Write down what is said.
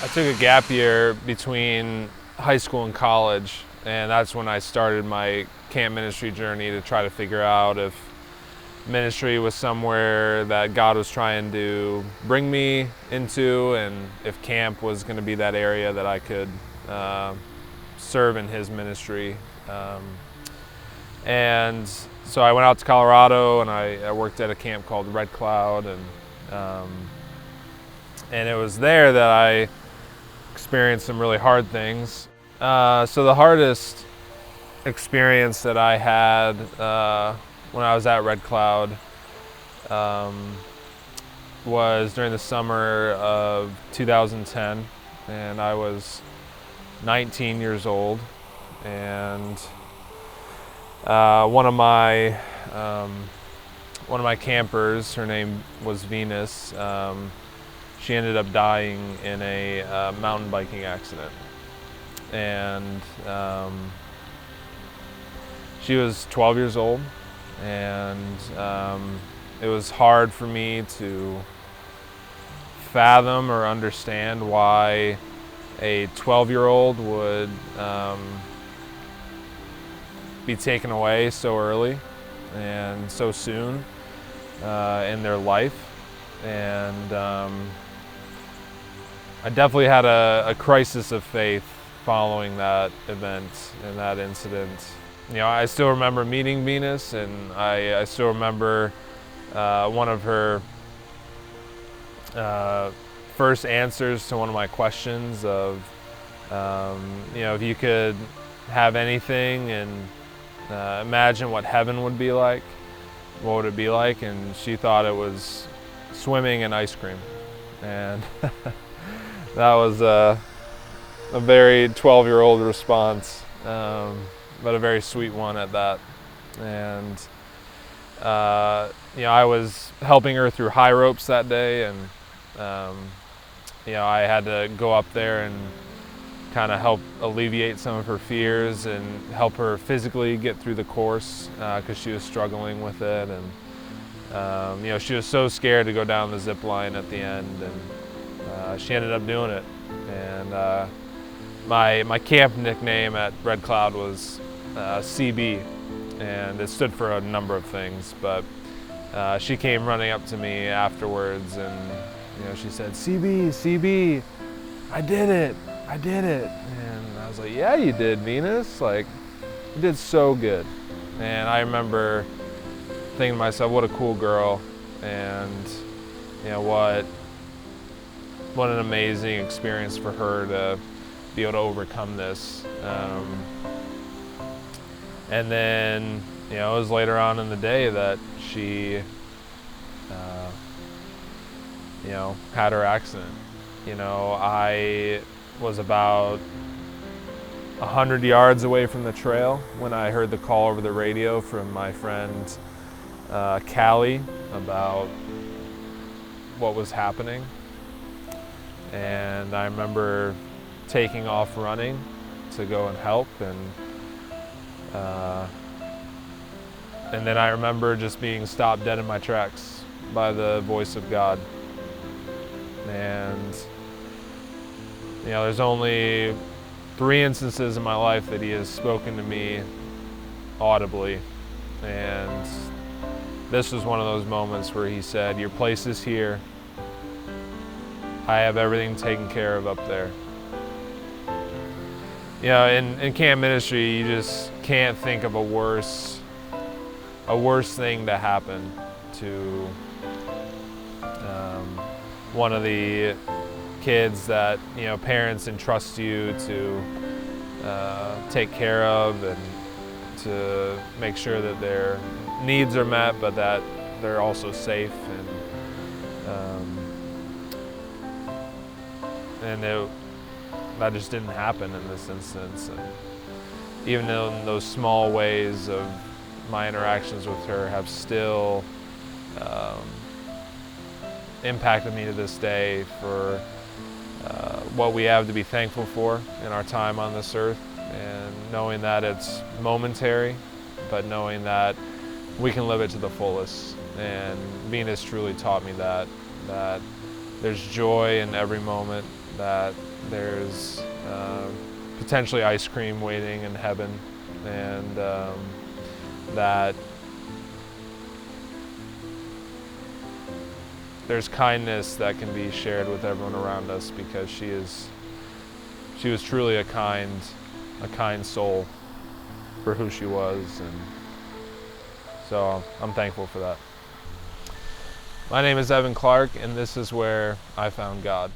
I took a gap year between high school and college, and that's when I started my camp ministry journey to try to figure out if ministry was somewhere that God was trying to bring me into, and if camp was going to be that area that I could serve in His ministry. And so I went out to Colorado, and I worked at a camp called Red Cloud, and it was there that I experienced some really hard things. So the hardest experience that I had when I was at Red Cloud was during the summer of 2010, and I was 19 years old, and one of my campers, her name was Venus. She ended up dying in a mountain biking accident, and she was 12 years old, and it was hard for me to fathom or understand why a 12-year-old would be taken away so early and so soon in their life. And I definitely had a crisis of faith following that event and that incident. You know, I still remember meeting Venus, and I still remember one of her first answers to one of my questions of, you know, if you could have anything and imagine what heaven would be like, what would it be like? And she thought it was swimming in ice cream. And that was a very 12-year-old response, but a very sweet one at that. And you know, I was helping her through high ropes that day, and you know, I had to go up there and kind of help alleviate some of her fears and help her physically get through the course because she was struggling with it. And you know, she was so scared to go down the zip line at the end, and she ended up doing it. And my camp nickname at Red Cloud was CB, and it stood for a number of things, but she came running up to me afterwards, and you know, she said, "CB, CB, I did it, I did it." And I was like, "Yeah, you did, Venus. Like, you did so good." And I remember thinking to myself, what a cool girl, and you know, what an amazing experience for her to be able to overcome this. And then, you know, it was later on in the day that she, you know, had her accident. You know, I was about 100 yards away from the trail when I heard the call over the radio from my friend Callie about what was happening. And I remember taking off running to go and help, and then I remember just being stopped dead in my tracks by the voice of God. And you know, there's only 3 instances in my life that He has spoken to me audibly, and this was one of those moments where He said, "Your place is here. I have everything taken care of up there." You know, in camp ministry, you just can't think of a worse thing to happen to one of the kids that, you know, parents entrust you to take care of and to make sure that their needs are met, but that they're also safe. And that just didn't happen in this instance. And even in those small ways of my interactions with her have still impacted me to this day for what we have to be thankful for in our time on this earth, and knowing that it's momentary, but knowing that we can live it to the fullest. And Venus truly taught me that there's joy in every moment, that there's potentially ice cream waiting in heaven, and that there's kindness that can be shared with everyone around us, because she was truly a kind soul for who she was, and so I'm thankful for that. My name is Evan Clark, and this is where I found God.